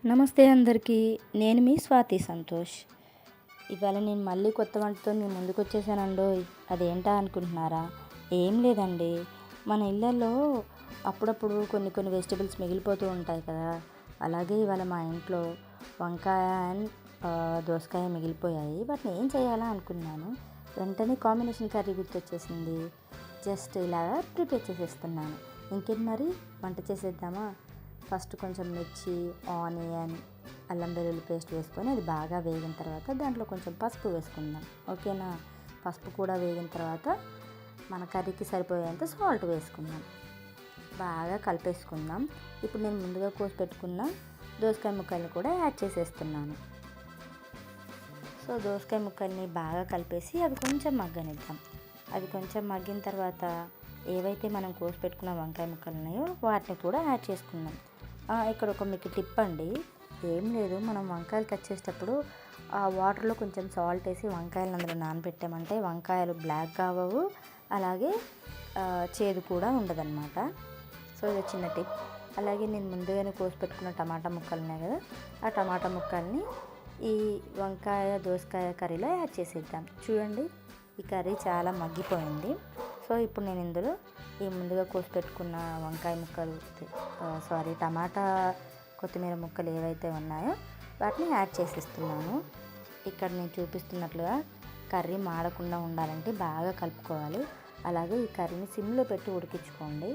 నమస్తే అందరికీ. నేను మీ స్వాతి సంతోష్. ఇవాళ నేను మళ్ళీ కొత్త వంటతో మీ ముందుకు వచ్చేసానండోయ్. అదేంటా అనుకుంటున్నారా? ఏం లేదండి, మన ఇళ్ళల్లో అప్పుడప్పుడు కొన్ని వెజిటబుల్స్ మిగిలిపోతూ ఉంటాయి కదా. అలాగే ఇవాళ మా ఇంట్లో వంకాయ అండ్ దోసకాయ మిగిలిపోయాయి. వాటిని ఏం చేయాలా అనుకున్నాను. వెంటనే కాంబినేషన్ కర్రీ గుర్తొచ్చేసింది. జస్ట్ ఇలా ప్రిపేర్ చేసేస్తున్నాను. ఇంకేం మరి, వంట చేసేద్దామా? ఫస్ట్ కొంచెం మిర్చి, ఆనియన్, అల్లం వెల్లుల్లి పేస్ట్ వేసుకొని అది బాగా వేగిన తర్వాత దాంట్లో కొంచెం పసుపు వేసుకుందాం. ఓకేనా? పసుపు కూడా వేగిన తర్వాత మన కర్రీకి సరిపోయేంత సాల్ట్ వేసుకుందాం. బాగా కలిపేసుకుందాం. ఇప్పుడు నేను ముందుగా కోసి పెట్టుకున్న దోసకాయ ముక్కల్ని కూడా యాడ్ చేసేస్తున్నాను. సో దోసకాయ ముక్కల్ని బాగా కలిపేసి అవి కొంచెం మగ్గనిద్దాం. అవి కొంచెం మగ్గిన తర్వాత ఏవైతే మనం కోసి పెట్టుకున్న వంకాయ ముక్కలు ఉన్నాయో వాటిని కూడా యాడ్ చేసుకుందాం. ఇక్కడ ఒక మీకు టిప్ అండి. ఏం లేదు, మనం వంకాయలు కట్ చేసేటప్పుడు ఆ వాటర్లో కొంచెం సాల్ట్ వేసి వంకాయలు అందులో నానబెట్టామంటే వంకాయలు బ్లాక్ కావవు, అలాగే చేదు కూడా ఉండదన్నమాట. సో ఇది చిన్న టిప్. అలాగే నేను ముందుగానే కోసి పెట్టుకున్న టమాటా ముక్కలు ఉన్నాయి కదా, ఆ టమాటా ముక్కల్ని ఈ వంకాయ దోసకాయ కర్రీలో యాడ్ చేసేద్దాం. చూడండి, ఈ కర్రీ చాలా మగ్గిపోయింది. సో ఇప్పుడు నేను ఇందులో ఈ ముందుగా కోసి పెట్టుకున్న వంకాయ ముక్కలు టమాటా కొత్తిమీర ముక్కలు ఏవైతే ఉన్నాయో వాటిని యాడ్ చేసేస్తున్నాను. ఇక్కడ నేను చూపిస్తున్నట్లుగా కర్రీ మాడకుండా ఉండాలంటే బాగా కలుపుకోవాలి. అలాగే ఈ కర్రీని సిమ్లో పెట్టి ఉడికించుకోండి.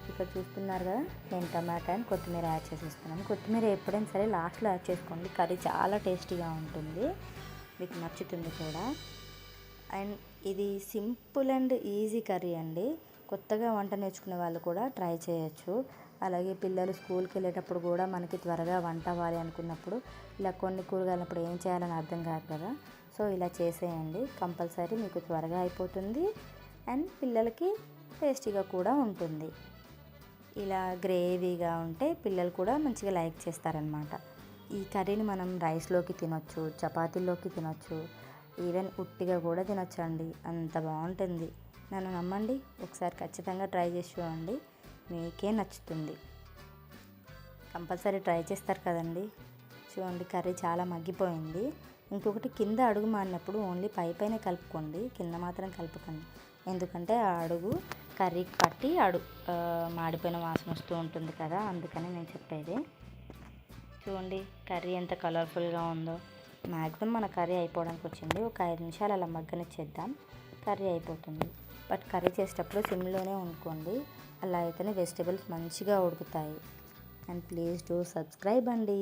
ఇక్కడ చూస్తున్నారు కదా, నేను టమాటా అండ్ కొత్తిమీర యాడ్ చేసేస్తున్నాను. కొత్తిమీర ఎప్పుడైనా సరే లాస్ట్లో యాడ్ చేసుకోండి. కర్రీ చాలా టేస్టీగా ఉంటుంది, మీకు నచ్చుతుంది కూడా. అండ్ ఇది సింపుల్ అండ్ ఈజీ కర్రీ అండి. కొత్తగా వంట నేర్చుకునే వాళ్ళు కూడా ట్రై చేయొచ్చు. అలాగే పిల్లలు స్కూల్కి వెళ్ళేటప్పుడు కూడా మనకి త్వరగా వంట అవ్వాలి అనుకున్నప్పుడు ఇలా కొన్ని కూరగాయలప్పుడు ఏం చేయాలని అర్థం కాదు కదా. సో ఇలా చేసేయండి, కంపల్సరీ మీకు త్వరగా అయిపోతుంది అండ్ పిల్లలకి టేస్టీగా కూడా ఉంటుంది. ఇలా గ్రేవీగా ఉంటే పిల్లలు కూడా మంచిగా లైక్ చేస్తారనమాట. ఈ కర్రీని మనం రైస్లోకి తినొచ్చు, చపాతీల్లోకి తినొచ్చు, ఈవెన్ ఉట్టిగా కూడా తినొచ్చు అండి. అంత బాగుంటుంది. నన్ను నమ్మండి, ఒకసారి ఖచ్చితంగా ట్రై చేసి చూడండి, మీకే నచ్చుతుంది. కంపల్సరీ ట్రై చేస్తారు కదండి. చూడండి, కర్రీ చాలా మగ్గిపోయింది. ఇంకొకటి, కింద అడుగు మాడినప్పుడు ఓన్లీ పైన కలుపుకోండి, కింద మాత్రం కలుపుకోండి. ఎందుకంటే ఆ అడుగు కర్రీకి పట్టి మాడిపోయిన వాసన వస్తూ ఉంటుంది కదా, అందుకని నేను చెప్పేది. చూడండి కర్రీ ఎంత కలర్ఫుల్గా ఉందో. మ్యాక్సిమం మన కర్రీ అయిపోవడానికి వచ్చింది. ఒక 5 నిమిషాలు అలా మగ్గనిచ్చేద్దాం, కర్రీ అయిపోతుంది. బట్ కర్రీ చేసేటప్పుడు సిమ్లోనే ఉంచుకోండి, అలా అయితేనే వెజిటేబుల్స్ మంచిగా ఉడుకుతాయి. అండ్ ప్లీజ్ డూ సబ్స్క్రైబ్ అండి,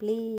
ప్లీజ్.